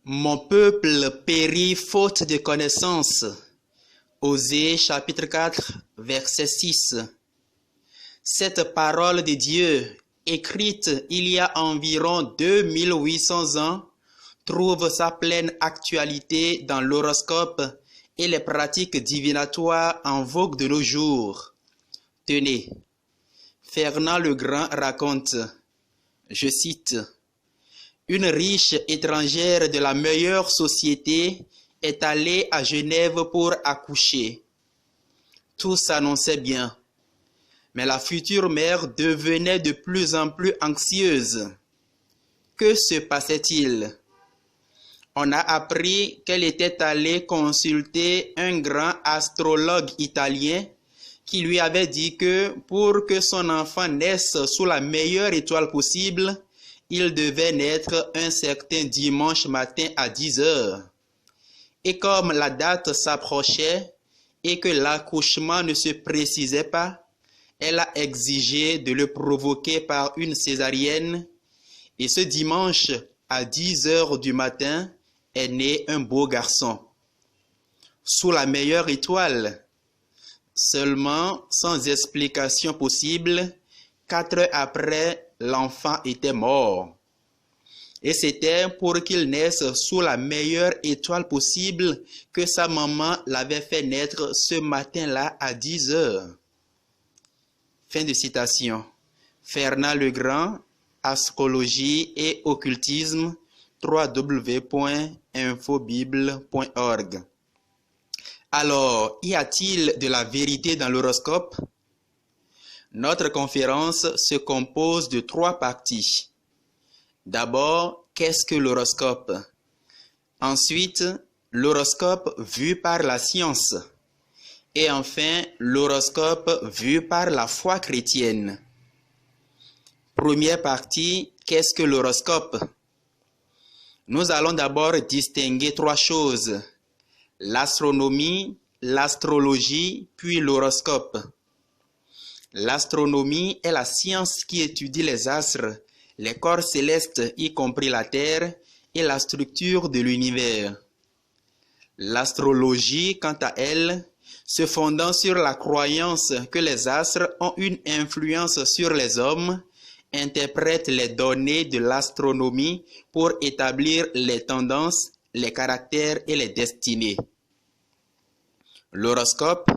Mon peuple périt faute de connaissance. Osée chapitre 4, verset 6. Cette parole de Dieu, écrite il y a environ 2800 ans, trouve sa pleine actualité dans l'horoscope et les pratiques divinatoires en vogue de nos jours. Tenez, Fernand le Grand raconte, je cite, « Une riche étrangère de la meilleure société est allée à Genève pour accoucher. Tout s'annonçait bien, mais la future mère devenait de plus en plus anxieuse. Que se passait-il? On a appris qu'elle était allée consulter un grand astrologue italien qui lui avait dit que pour que son enfant naisse sous la meilleure étoile possible, il devait naître un certain dimanche matin à 10 heures. Et comme la date s'approchait et que l'accouchement ne se précisait pas, elle a exigé de le provoquer par une césarienne. Et ce dimanche, à 10 heures du matin, est né un beau garçon. Sous la meilleure étoile, seulement sans explication possible, 4 heures après, l'enfant était mort. Et c'était pour qu'il naisse sous la meilleure étoile possible que sa maman l'avait fait naître ce matin-là à 10 heures. Fin de citation. Fernand le Grand, Astrologie et Occultisme, www.infobible.org. Alors, y a-t-il de la vérité dans l'horoscope? Notre conférence se compose de 3 parties. D'abord, qu'est-ce que l'horoscope? Ensuite, l'horoscope vu par la science. Et enfin, l'horoscope vu par la foi chrétienne. Première partie, qu'est-ce que l'horoscope? Nous allons d'abord distinguer 3 choses. L'astronomie, l'astrologie, puis l'horoscope. L'astronomie est la science qui étudie les astres, les corps célestes, y compris la Terre, et la structure de l'univers. L'astrologie, quant à elle, se fondant sur la croyance que les astres ont une influence sur les hommes, interprète les données de l'astronomie pour établir les tendances, les caractères et les destinées. L'horoscope,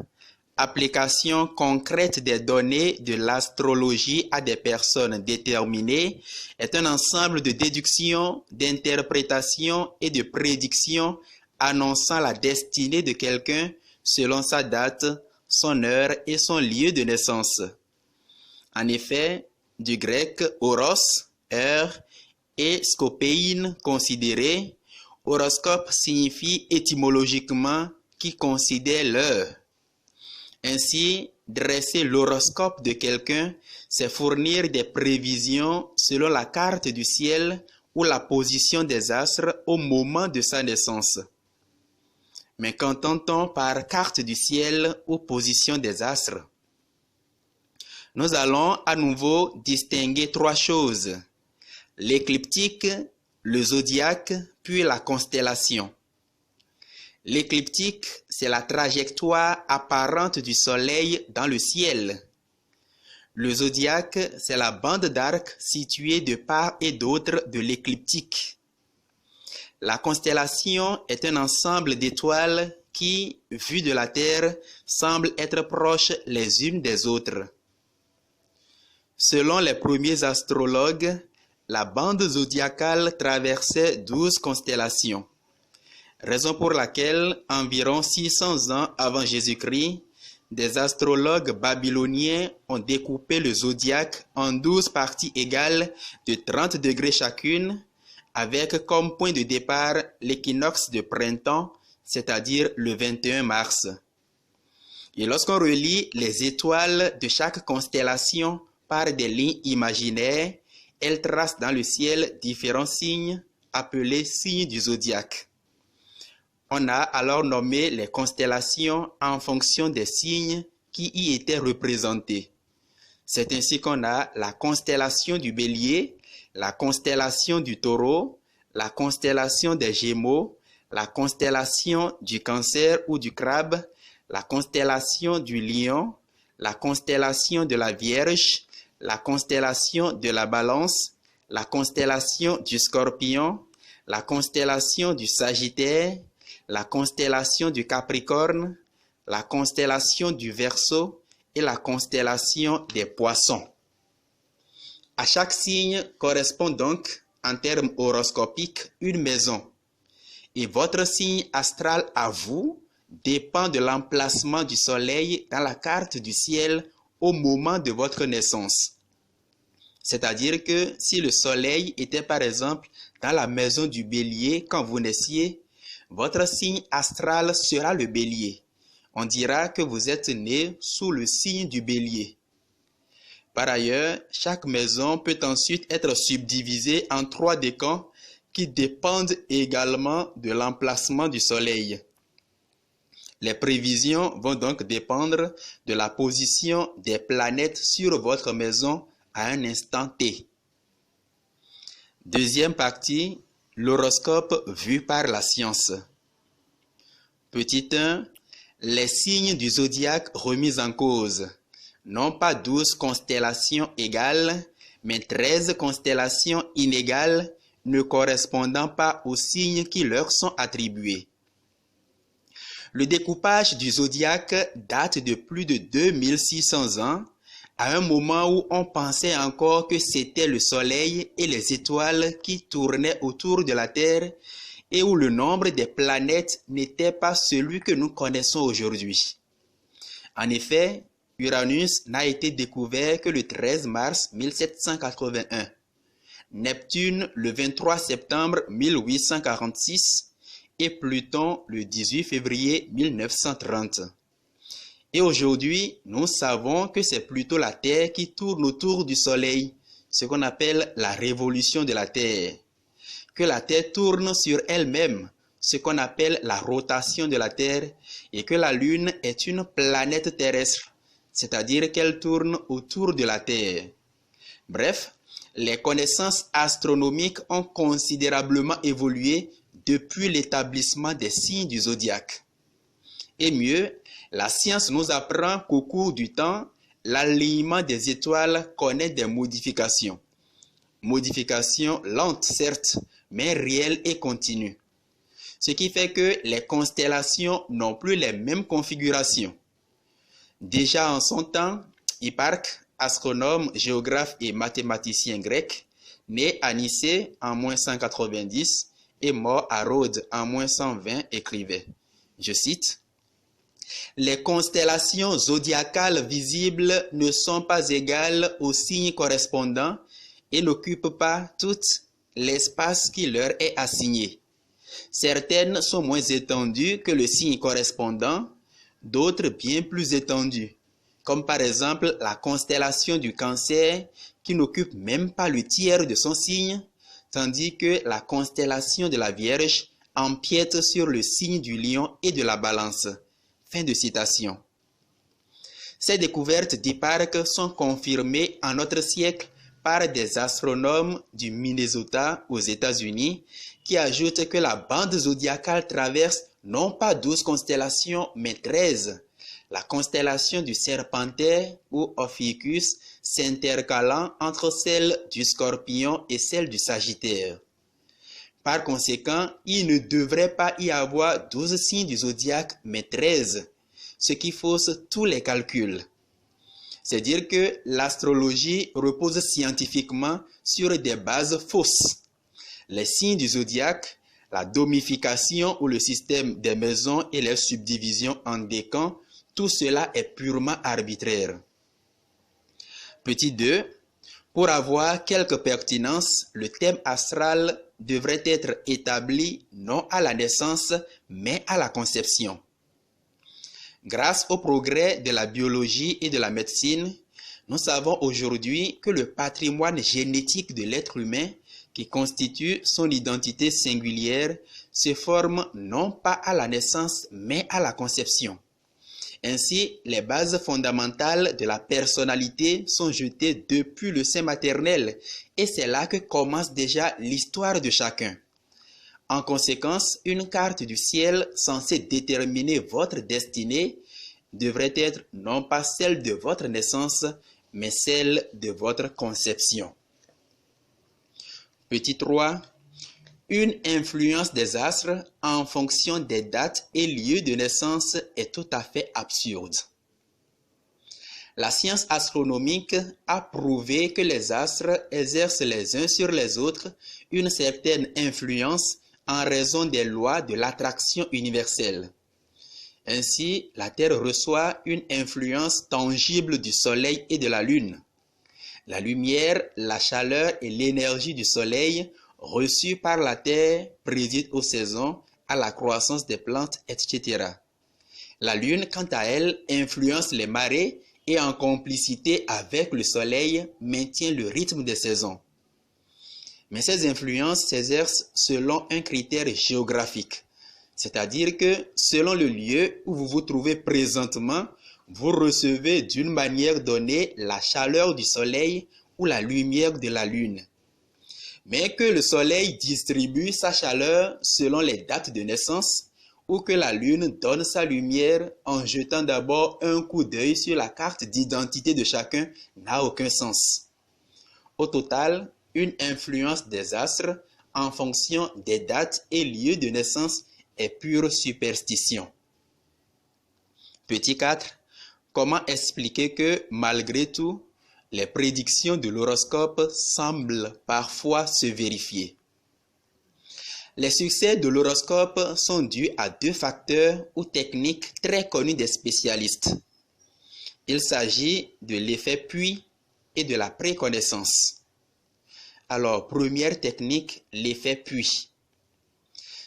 application concrète des données de l'astrologie à des personnes déterminées, est un ensemble de déductions, d'interprétations et de prédictions annonçant la destinée de quelqu'un selon sa date, son heure et son lieu de naissance. En effet, du grec horos, heure, et scopéine, considéré, horoscope signifie étymologiquement qui considère l'heure. Ainsi, dresser l'horoscope de quelqu'un, c'est fournir des prévisions selon la carte du ciel ou la position des astres au moment de sa naissance. Mais qu'entend-on par carte du ciel ou position des astres? Nous allons à nouveau distinguer 3 choses. L'écliptique, le zodiaque, puis la constellation. L'écliptique, c'est la trajectoire apparente du soleil dans le ciel. Le zodiaque, c'est la bande d'arc située de part et d'autre de l'écliptique. La constellation est un ensemble d'étoiles qui, vues de la Terre, semblent être proches les unes des autres. Selon les premiers astrologues, la bande zodiacale traversait 12 constellations. Raison pour laquelle, environ 600 ans avant Jésus-Christ, des astrologues babyloniens ont découpé le zodiaque en 12 parties égales de 30 degrés chacune, avec comme point de départ l'équinoxe de printemps, c'est-à-dire le 21 mars. Et lorsqu'on relie les étoiles de chaque constellation par des lignes imaginaires, elles tracent dans le ciel différents signes appelés signes du zodiaque. On a alors nommé les constellations en fonction des signes qui y étaient représentés. C'est ainsi qu'on a la constellation du Bélier, la constellation du Taureau, la constellation des Gémeaux, la constellation du Cancer ou du Crabe, la constellation du Lion, la constellation de la Vierge, la constellation de la Balance, la constellation du Scorpion, la constellation du Sagittaire, la constellation du Capricorne, la constellation du Verseau et la constellation des Poissons. À chaque signe correspond donc, en termes horoscopiques, une maison. Et votre signe astral à vous dépend de l'emplacement du soleil dans la carte du ciel au moment de votre naissance. C'est-à-dire que si le soleil était par exemple dans la maison du bélier quand vous naissiez, votre signe astral sera le bélier. On dira que vous êtes né sous le signe du bélier. Par ailleurs, chaque maison peut ensuite être subdivisée en 3 décans qui dépendent également de l'emplacement du soleil. Les prévisions vont donc dépendre de la position des planètes sur votre maison à un instant T. Deuxième partie, l'horoscope vu par la science. Petit 1. Les signes du zodiaque remis en cause. Non pas 12 constellations égales, mais 13 constellations inégales ne correspondant pas aux signes qui leur sont attribués. Le découpage du zodiaque date de plus de 2600 ans, à un moment où on pensait encore que c'était le Soleil et les étoiles qui tournaient autour de la Terre et où le nombre des planètes n'était pas celui que nous connaissons aujourd'hui. En effet, Uranus n'a été découvert que le 13 mars 1781, Neptune le 23 septembre 1846 et Pluton le 18 février 1930. Et aujourd'hui, nous savons que c'est plutôt la Terre qui tourne autour du Soleil, ce qu'on appelle la révolution de la Terre. Que la Terre tourne sur elle-même, ce qu'on appelle la rotation de la Terre, et que la Lune est une planète terrestre, c'est-à-dire qu'elle tourne autour de la Terre. Bref, les connaissances astronomiques ont considérablement évolué depuis l'établissement des signes du zodiaque. Et mieux, la science nous apprend qu'au cours du temps, l'alignement des étoiles connaît des modifications. Modifications lentes certes, mais réelles et continues. Ce qui fait que les constellations n'ont plus les mêmes configurations. Déjà en son temps, Hipparque, astronome, géographe et mathématicien grec, né à Nicée en -190 et mort à Rhodes en -120, écrivait, je cite, « Les constellations zodiacales visibles ne sont pas égales aux signes correspondants et n'occupent pas tout l'espace qui leur est assigné. Certaines sont moins étendues que le signe correspondant, d'autres bien plus étendues, comme par exemple la constellation du Cancer qui n'occupe même pas le tiers de son signe, tandis que la constellation de la Vierge empiète sur le signe du Lion et de la Balance. » Fin de citation. Ces découvertes d'Hipparque sont confirmées en notre siècle par des astronomes du Minnesota aux États-Unis qui ajoutent que la bande zodiacale traverse non pas 12 constellations mais 13, la constellation du Serpentaire ou Ophiuchus s'intercalant entre celle du Scorpion et celle du Sagittaire. Par conséquent, il ne devrait pas y avoir 12 signes du zodiaque, mais 13, ce qui fausse tous les calculs. C'est dire que l'astrologie repose scientifiquement sur des bases fausses. Les signes du zodiaque, la domification ou le système des maisons et les subdivisions en décans, tout cela est purement arbitraire. Petit 2. Pour avoir quelque pertinence, le thème astral devrait être établi non à la naissance, mais à la conception. Grâce au progrès de la biologie et de la médecine, nous savons aujourd'hui que le patrimoine génétique de l'être humain, qui constitue son identité singulière, se forme non pas à la naissance, mais à la conception. Ainsi, les bases fondamentales de la personnalité sont jetées depuis le sein maternel et c'est là que commence déjà l'histoire de chacun. En conséquence, une carte du ciel censée déterminer votre destinée devrait être non pas celle de votre naissance, mais celle de votre conception. Petit 3. Une influence des astres en fonction des dates et lieux de naissance est tout à fait absurde. La science astronomique a prouvé que les astres exercent les uns sur les autres une certaine influence en raison des lois de l'attraction universelle. Ainsi, la Terre reçoit une influence tangible du Soleil et de la Lune. La lumière, la chaleur et l'énergie du Soleil reçues par la Terre président aux saisons, à la croissance des plantes, etc. La Lune, quant à elle, influence les marées et en complicité avec le Soleil maintient le rythme des saisons. Mais ces influences s'exercent selon un critère géographique, c'est-à-dire que selon le lieu où vous vous trouvez présentement, vous recevez d'une manière donnée la chaleur du Soleil ou la lumière de la Lune. Mais que le Soleil distribue sa chaleur selon les dates de naissance ou que la Lune donne sa lumière en jetant d'abord un coup d'œil sur la carte d'identité de chacun n'a aucun sens. Au total, une influence des astres en fonction des dates et lieux de naissance est pure superstition. Petit 4. Comment expliquer que, malgré tout, les prédictions de l'horoscope semblent parfois se vérifier? Les succès de l'horoscope sont dus à deux facteurs ou techniques très connus des spécialistes. Il s'agit de l'effet puits et de la préconnaissance. Alors, première technique, l'effet puits.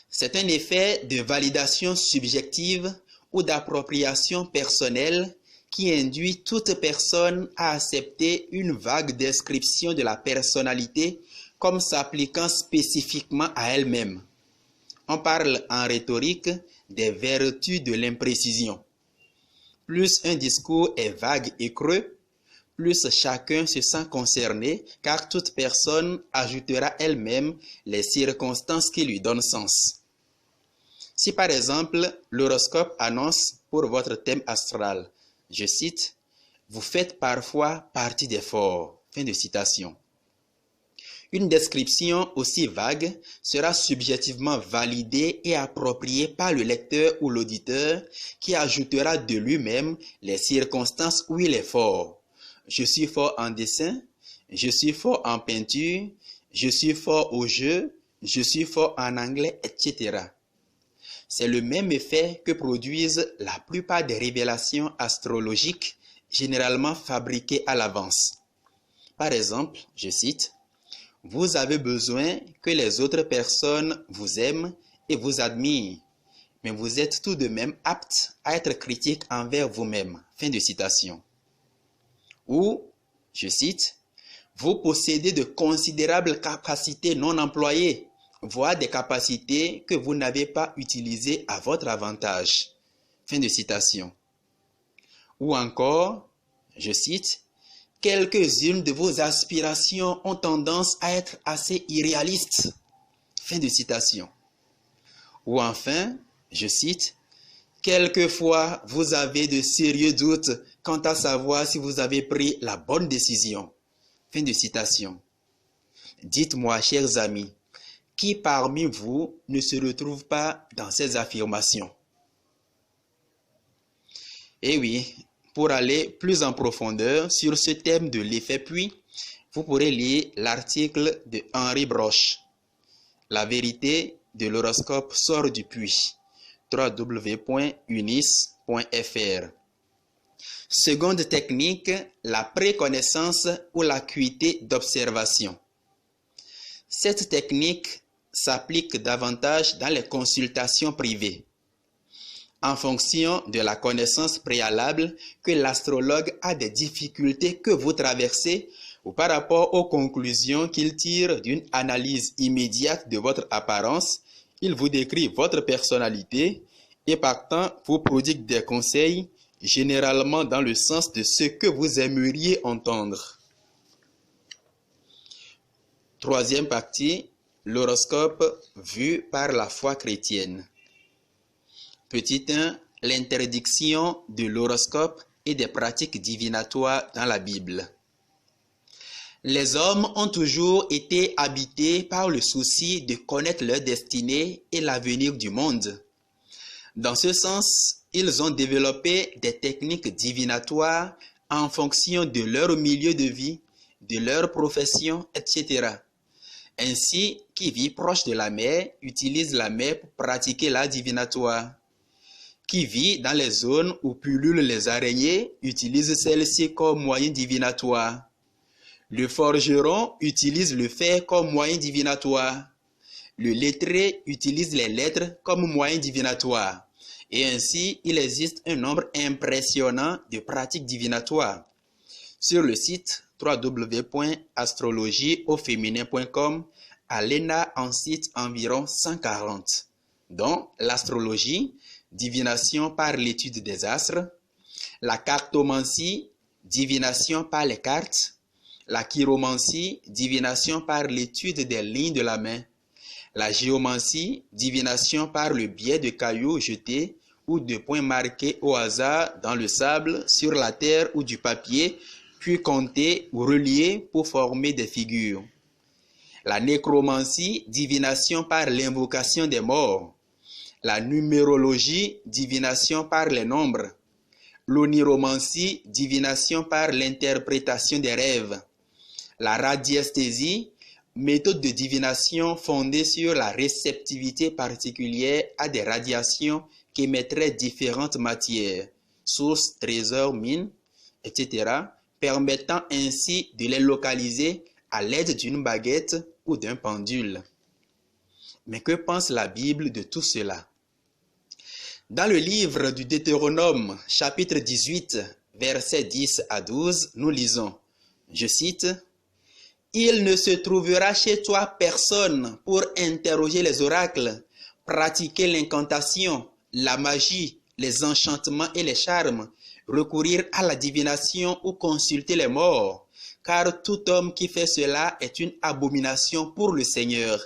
C'est un effet de validation subjective ou d'appropriation personnelle qui induit toute personne à accepter une vague description de la personnalité comme s'appliquant spécifiquement à elle-même. On parle en rhétorique des vertus de l'imprécision. Plus un discours est vague et creux, plus chacun se sent concerné, car toute personne ajoutera elle-même les circonstances qui lui donnent sens. Si par exemple, l'horoscope annonce pour votre thème astral, je cite, « Vous faites parfois partie des forts », fin de citation. Une description aussi vague sera subjectivement validée et appropriée par le lecteur ou l'auditeur qui ajoutera de lui-même les circonstances où il est fort. Je suis fort en dessin, je suis fort en peinture, je suis fort au jeu, je suis fort en anglais, etc. C'est le même effet que produisent la plupart des révélations astrologiques, généralement fabriquées à l'avance. Par exemple, je cite, « Vous avez besoin que les autres personnes vous aiment et vous admirent, mais vous êtes tout de même apte à être critique envers vous-même. » Fin de citation. Ou, je cite, « Vous possédez de considérables capacités non employées, voire des capacités que vous n'avez pas utilisées à votre avantage. » Fin de citation. Ou encore, je cite, « Quelques-unes de vos aspirations ont tendance à être assez irréalistes. » Fin de citation. Ou enfin, je cite, « Quelquefois, vous avez de sérieux doutes quant à savoir si vous avez pris la bonne décision. » Fin de citation. Dites-moi, chers amis, qui parmi vous ne se retrouve pas dans ces affirmations? Eh oui, pour aller plus en profondeur sur ce thème de l'effet puits, vous pourrez lire l'article de Henri Broch. La vérité de l'horoscope sort du puits. www.unis.fr. Seconde technique, la préconnaissance ou l'acuité d'observation. Cette technique s'applique davantage dans les consultations privées. En fonction de la connaissance préalable que l'astrologue a des difficultés que vous traversez ou par rapport aux conclusions qu'il tire d'une analyse immédiate de votre apparence, il vous décrit votre personnalité et partant vous prodigue des conseils, généralement dans le sens de ce que vous aimeriez entendre. Troisième partie, L'horoscope vu par la foi chrétienne. Petit 1. L'interdiction de l'horoscope et des pratiques divinatoires dans la Bible. Les hommes ont toujours été habités par le souci de connaître leur destinée et l'avenir du monde. Dans ce sens, ils ont développé des techniques divinatoires en fonction de leur milieu de vie, de leur profession, etc. Ainsi, qui vit proche de la mer utilise la mer pour pratiquer l'art divinatoire. Qui vit dans les zones où pullulent les araignées utilise celle-ci comme moyen divinatoire. Le forgeron utilise le fer comme moyen divinatoire. Le lettré utilise les lettres comme moyen divinatoire. Et ainsi, il existe un nombre impressionnant de pratiques divinatoires. Sur le site www.astrologieauféminin.com, Alena en cite environ 140, dont l'astrologie, divination par l'étude des astres, la cartomancie, divination par les cartes, la chiromancie, divination par l'étude des lignes de la main, la géomancie, divination par le biais de cailloux jetés ou de points marqués au hasard dans le sable, sur la terre ou du papier, puis comptés ou reliés pour former des figures. La nécromancie, divination par l'invocation des morts. La numérologie, divination par les nombres. L'oniromancie, divination par l'interprétation des rêves. La radiesthésie, méthode de divination fondée sur la réceptivité particulière à des radiations qu'émettraient différentes matières, sources, trésors, mines, etc., permettant ainsi de les localiser à l'aide d'une baguette ou d'un pendule. Mais que pense la Bible de tout cela? Dans le livre du Deutéronome, chapitre 18, versets 10 à 12, nous lisons, je cite, « Il ne se trouvera chez toi personne pour interroger les oracles, pratiquer l'incantation, la magie, les enchantements et les charmes, recourir à la divination ou consulter les morts, car tout homme qui fait cela est une abomination pour le Seigneur. »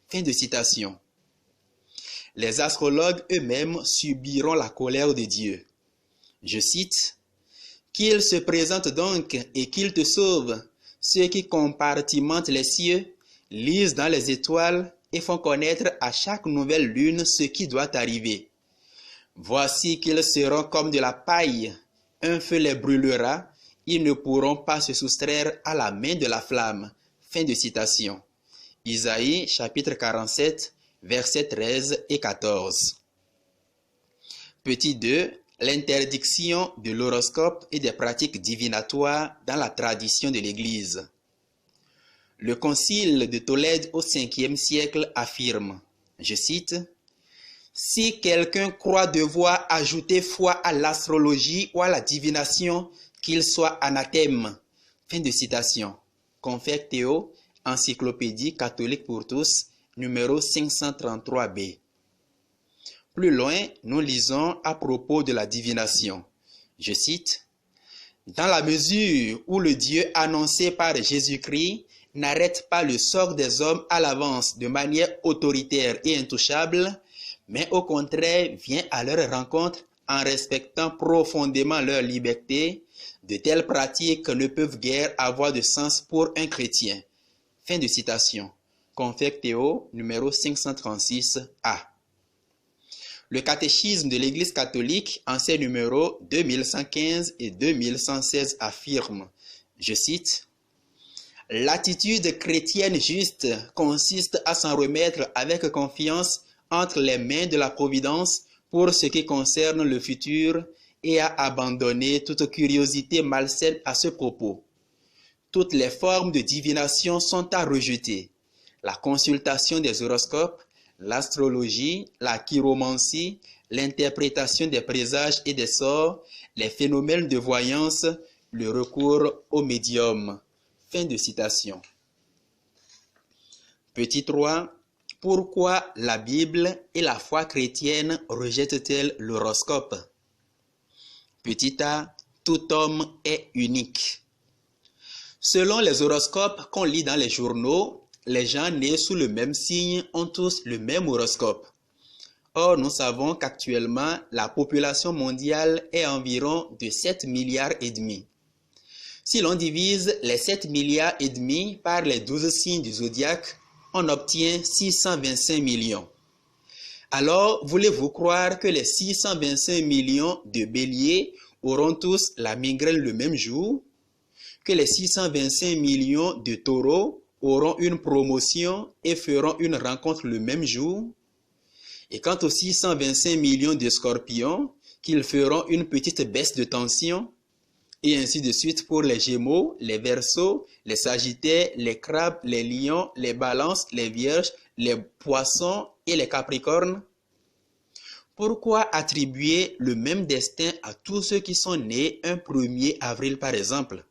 Fin de citation. Les astrologues eux-mêmes subiront la colère de Dieu. Je cite, « Qu'il se présente donc et qu'il te sauve, ceux qui compartimentent les cieux, lisent dans les étoiles et font connaître à chaque nouvelle lune ce qui doit arriver. Voici qu'ils seront comme de la paille, un feu les brûlera, ils ne pourront pas se soustraire à la main de la flamme. » Fin de citation. Isaïe chapitre 47, versets 13 et 14. Petit 2. L'interdiction de l'horoscope et des pratiques divinatoires dans la tradition de l'Église. Le concile de Tolède au 5e siècle affirme, je cite, « Si quelqu'un croit devoir ajouter foi à l'astrologie ou à la divination, qu'il soit anathème. » Fin de citation. Confère Théo, Encyclopédie catholique pour tous, numéro 533b. Plus loin, nous lisons à propos de la divination. Je cite, « Dans la mesure où le Dieu annoncé par Jésus-Christ n'arrête pas le sort des hommes à l'avance de manière autoritaire et intouchable, mais au contraire vient à leur rencontre en respectant profondément leur liberté, de telles pratiques ne peuvent guère avoir de sens pour un chrétien. » Fin de citation. Confère Théo, numéro 536a. Le catéchisme de l'Église catholique, en ses numéros 2115 et 2116, affirme, je cite, « L'attitude chrétienne juste consiste à s'en remettre avec confiance entre les mains de la Providence pour ce qui concerne le futur et à abandonner toute curiosité malsaine à ce propos. Toutes les formes de divination sont à rejeter. La consultation des horoscopes, l'astrologie, la chiromancie, l'interprétation des présages et des sorts, les phénomènes de voyance, le recours aux médiums. » Fin de citation. Petit 3. Pourquoi la Bible et la foi chrétienne rejettent-elles l'horoscope? Petit a. Tout homme est unique. Selon les horoscopes qu'on lit dans les journaux, les gens nés sous le même signe ont tous le même horoscope. Or, nous savons qu'actuellement, la population mondiale est environ de 7 milliards et demi. Si l'on divise les 7 milliards et demi par les 12 signes du zodiaque, on obtient 625 millions. Alors, voulez-vous croire que les 625 millions de béliers auront tous la migraine le même jour? Que les 625 millions de taureaux auront une promotion et feront une rencontre le même jour? Et quant aux 625 millions de scorpions, qu'ils feront une petite baisse de tension? Et ainsi de suite pour les Gémeaux, les Verseaux, les Sagittaires, les Crabes, les Lions, les Balances, les Vierges, les Poissons et les Capricornes. Pourquoi attribuer le même destin à tous ceux qui sont nés un 1er avril par exemple?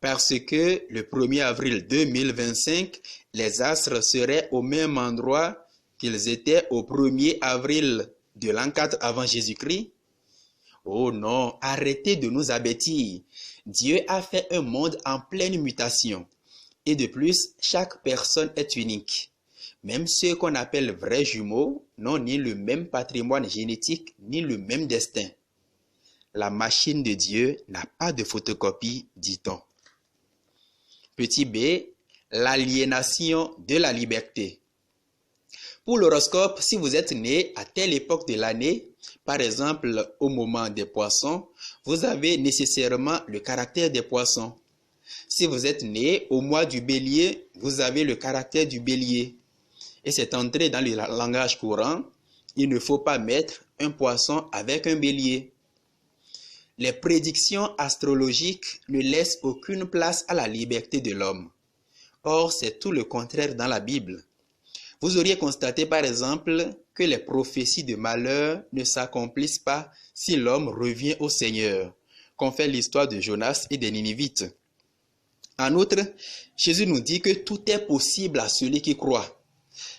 Parce que le 1er avril 2025, les astres seraient au même endroit qu'ils étaient au 1er avril de l'an 4 avant Jésus-Christ? Oh non, arrêtez de nous abêtir. Dieu a fait un monde en pleine mutation. Et de plus, chaque personne est unique. Même ceux qu'on appelle vrais jumeaux n'ont ni le même patrimoine génétique, ni le même destin. La machine de Dieu n'a pas de photocopie, dit-on. Petit b, l'aliénation de la liberté. Pour l'horoscope, si vous êtes né à telle époque de l'année, par exemple au moment des poissons, vous avez nécessairement le caractère des poissons. Si vous êtes né au mois du bélier, vous avez le caractère du bélier. Et c'est entré dans le langage courant, il ne faut pas mettre un poisson avec un bélier. Les prédictions astrologiques ne laissent aucune place à la liberté de l'homme. Or, c'est tout le contraire dans la Bible. Vous auriez constaté par exemple que les prophéties de malheur ne s'accomplissent pas si l'homme revient au Seigneur, qu'on fait l'histoire de Jonas et des Ninivites. En outre, Jésus nous dit que tout est possible à celui qui croit.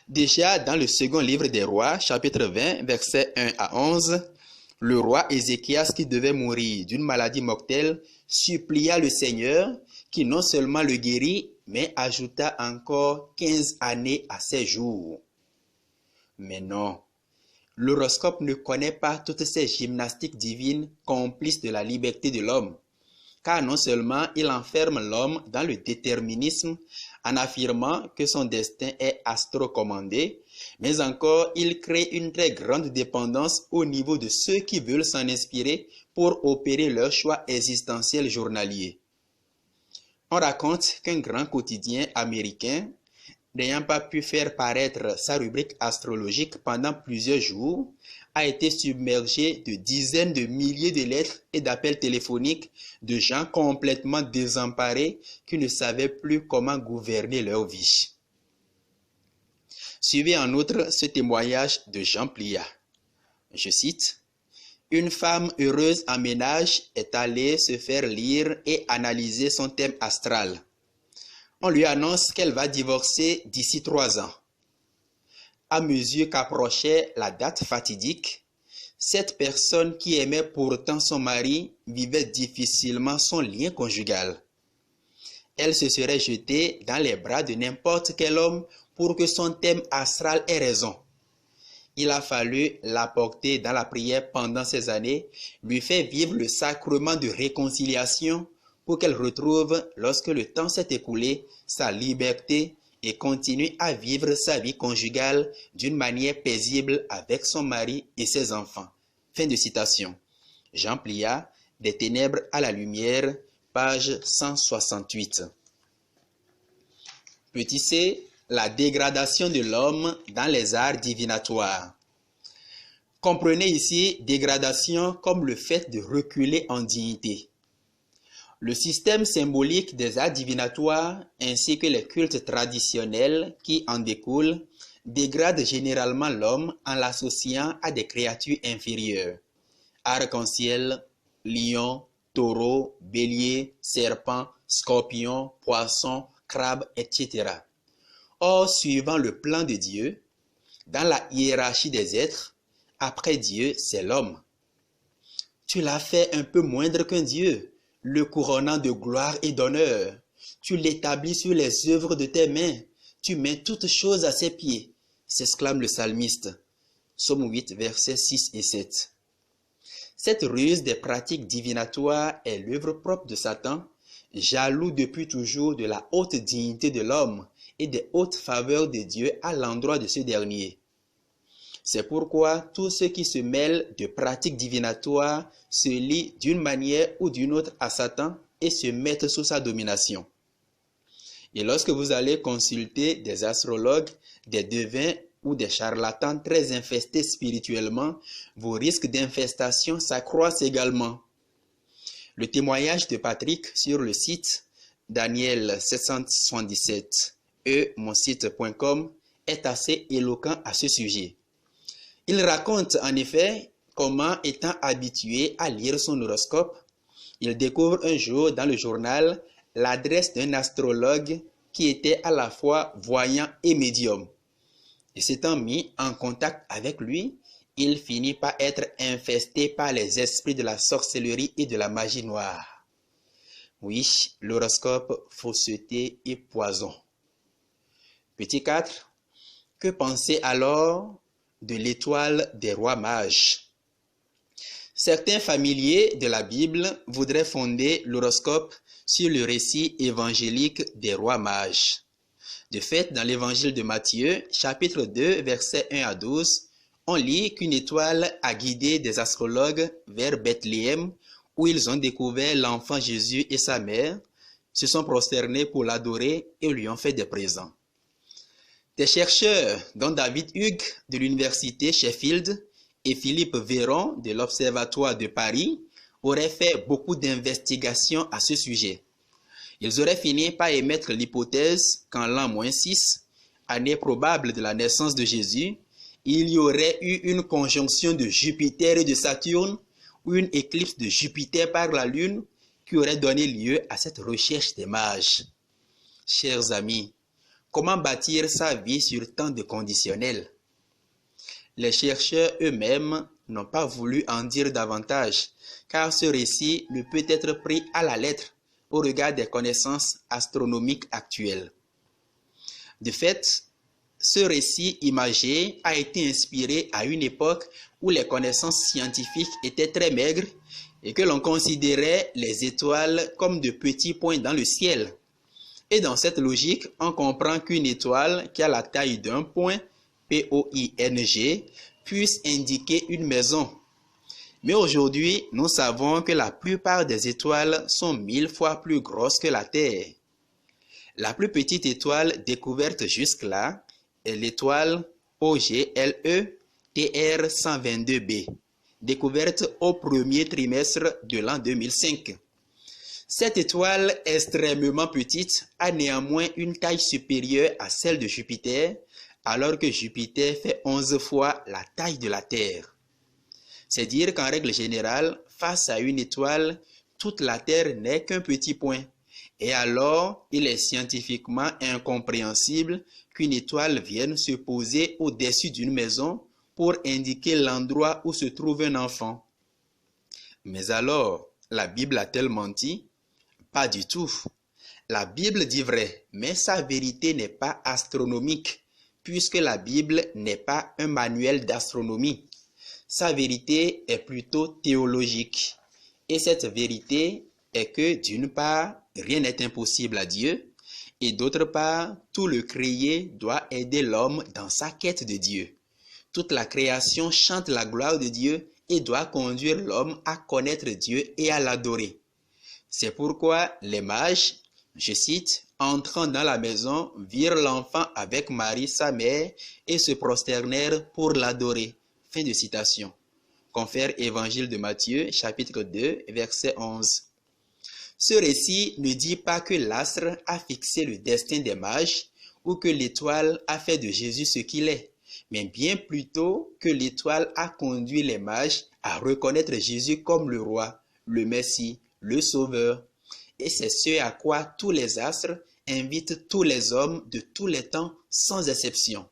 Déjà dans le second livre des rois, chapitre 20, versets 1 à 11, le roi Ézéchias qui devait mourir d'une maladie mortelle supplia le Seigneur qui non seulement le guérit, mais ajouta encore 15 années à ses jours. Mais non, l'horoscope ne connaît pas toutes ces gymnastiques divines complices de la liberté de l'homme, car non seulement il enferme l'homme dans le déterminisme en affirmant que son destin est astrocommandé, mais encore il crée une très grande dépendance au niveau de ceux qui veulent s'en inspirer pour opérer leur choix existentiel journalier. On raconte qu'un grand quotidien américain, n'ayant pas pu faire paraître sa rubrique astrologique pendant plusieurs jours, a été submergé de dizaines de milliers de lettres et d'appels téléphoniques de gens complètement désemparés qui ne savaient plus comment gouverner leur vie. Suivez en outre ce témoignage de Jean Plia. Je cite: « Une femme heureuse en ménage est allée se faire lire et analyser son thème astral. On lui annonce qu'elle va divorcer d'ici 3 ans. À mesure qu'approchait la date fatidique, cette personne qui aimait pourtant son mari vivait difficilement son lien conjugal. Elle se serait jetée dans les bras de n'importe quel homme pour que son thème astral ait raison. Il a fallu la porter dans la prière pendant ces années, lui faire vivre le sacrement de réconciliation pour qu'elle retrouve, lorsque le temps s'est écoulé, sa liberté et continue à vivre sa vie conjugale d'une manière paisible avec son mari et ses enfants. » Fin de citation. Jean Plia, Des ténèbres à la lumière, page 168. Petit c, la dégradation de l'homme dans les arts divinatoires. Comprenez ici dégradation comme le fait de reculer en dignité. Le système symbolique des arts divinatoires ainsi que les cultes traditionnels qui en découlent dégradent généralement l'homme en l'associant à des créatures inférieures. Arc-en-ciel, lion, taureau, bélier, serpent, scorpion, poisson, crabe, etc. Or, suivant le plan de Dieu, dans la hiérarchie des êtres, après Dieu, c'est l'homme. Tu l'as fait un peu moindre qu'un Dieu, le couronnant de gloire et d'honneur. Tu l'établis sur les œuvres de tes mains. Tu mets toutes choses à ses pieds, s'exclame le psalmiste. Psaume 8, versets 6 et 7. Cette ruse des pratiques divinatoires est l'œuvre propre de Satan, jaloux depuis toujours de la haute dignité de l'homme et des hautes faveurs de Dieu à l'endroit de ce dernier. C'est pourquoi tous ceux qui se mêlent de pratiques divinatoires se lient d'une manière ou d'une autre à Satan et se mettent sous sa domination. Et lorsque vous allez consulter des astrologues, des devins ou des charlatans très infestés spirituellement, vos risques d'infestation s'accroissent également. Le témoignage de Patrick sur le site Daniel 777 monsite.com est assez éloquent à ce sujet. Il raconte en effet comment, étant habitué à lire son horoscope, il découvre un jour dans le journal l'adresse d'un astrologue qui était à la fois voyant et médium. Et s'étant mis en contact avec lui, il finit par être infesté par les esprits de la sorcellerie et de la magie noire. Oui, l'horoscope, fausseté et poison. Petit 4. Que penser alors de l'étoile des rois mages? Certains familiers de la Bible voudraient fonder l'horoscope sur le récit évangélique des rois mages. De fait, dans l'évangile de Matthieu, chapitre 2, versets 1 à 12, on lit qu'une étoile a guidé des astrologues vers Bethléem, où ils ont découvert l'enfant Jésus et sa mère, se sont prosternés pour l'adorer et lui ont fait des présents. Des chercheurs, dont David Hughes de l'université Sheffield et Philippe Véron de l'Observatoire de Paris, auraient fait beaucoup d'investigations à ce sujet. Ils auraient fini par émettre l'hypothèse qu'en l'an -6, année probable de la naissance de Jésus, il y aurait eu une conjonction de Jupiter et de Saturne ou une éclipse de Jupiter par la Lune qui aurait donné lieu à cette recherche des mages. Chers amis, comment bâtir sa vie sur tant de conditionnels? Les chercheurs eux-mêmes n'ont pas voulu en dire davantage, car ce récit ne peut être pris à la lettre au regard des connaissances astronomiques actuelles. De fait, ce récit imagé a été inspiré à une époque où les connaissances scientifiques étaient très maigres et que l'on considérait les étoiles comme de petits points dans le ciel. Et dans cette logique, on comprend qu'une étoile qui a la taille d'un point, POING, puisse indiquer une maison. Mais aujourd'hui, nous savons que la plupart des étoiles sont 1000 fois plus grosses que la Terre. La plus petite étoile découverte jusque-là est l'étoile OGLE TR122b, découverte au premier trimestre de l'an 2005. Cette étoile extrêmement petite a néanmoins une taille supérieure à celle de Jupiter, alors que Jupiter fait 11 fois la taille de la Terre. C'est dire qu'en règle générale, face à une étoile, toute la Terre n'est qu'un petit point. Et alors, il est scientifiquement incompréhensible qu'une étoile vienne se poser au-dessus d'une maison pour indiquer l'endroit où se trouve un enfant. Mais alors, la Bible a-t-elle menti? Pas du tout. La Bible dit vrai, mais sa vérité n'est pas astronomique, puisque la Bible n'est pas un manuel d'astronomie. Sa vérité est plutôt théologique. Et cette vérité est que, d'une part, rien n'est impossible à Dieu, et d'autre part, tout le créé doit aider l'homme dans sa quête de Dieu. Toute la création chante la gloire de Dieu et doit conduire l'homme à connaître Dieu et à l'adorer. C'est pourquoi les mages, je cite, entrant dans la maison, virent l'enfant avec Marie, sa mère, et se prosternèrent pour l'adorer. Fin de citation. Confère Évangile de Matthieu, chapitre 2, verset 11. Ce récit ne dit pas que l'astre a fixé le destin des mages ou que l'étoile a fait de Jésus ce qu'il est, mais bien plutôt que l'étoile a conduit les mages à reconnaître Jésus comme le roi, le Messie, le Sauveur. Et c'est ce à quoi tous les astres invitent tous les hommes de tous les temps sans exception.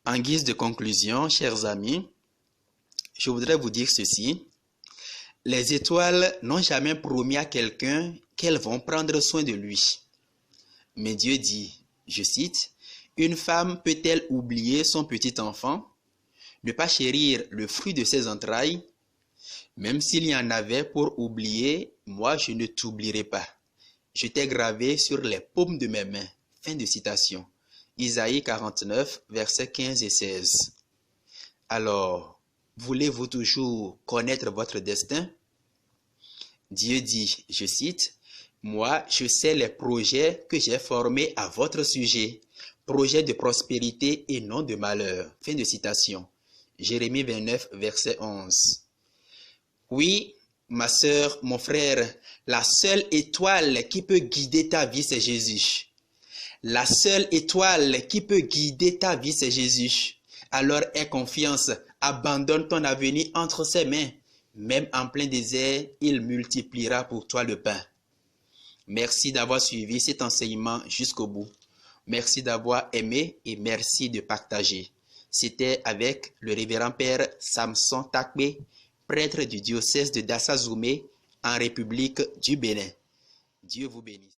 En guise de conclusion, chers amis, je voudrais vous dire ceci. Les étoiles n'ont jamais promis à quelqu'un qu'elles vont prendre soin de lui. Mais Dieu dit, je cite, « Une femme peut-elle oublier son petit enfant, ne pas chérir le fruit de ses entrailles? Même s'il y en avait pour oublier, moi je ne t'oublierai pas. Je t'ai gravé sur les paumes de mes mains. » Fin de citation. Isaïe 49, versets 15 et 16. Alors, voulez-vous toujours connaître votre destin? Dieu dit, je cite, « Moi, je sais les projets que j'ai formés à votre sujet, projets de prospérité et non de malheur. » Fin de citation. Jérémie 29, verset 11. Oui, ma sœur, mon frère, la seule étoile qui peut guider ta vie, c'est Jésus. La seule étoile qui peut guider ta vie, c'est Jésus. Alors aie confiance, abandonne ton avenir entre ses mains. Même en plein désert, il multipliera pour toi le pain. Merci d'avoir suivi cet enseignement jusqu'au bout. Merci d'avoir aimé et merci de partager. C'était avec le révérend père Samson Takbe, prêtre du diocèse de Dassa-Zoumé en République du Bénin. Dieu vous bénisse.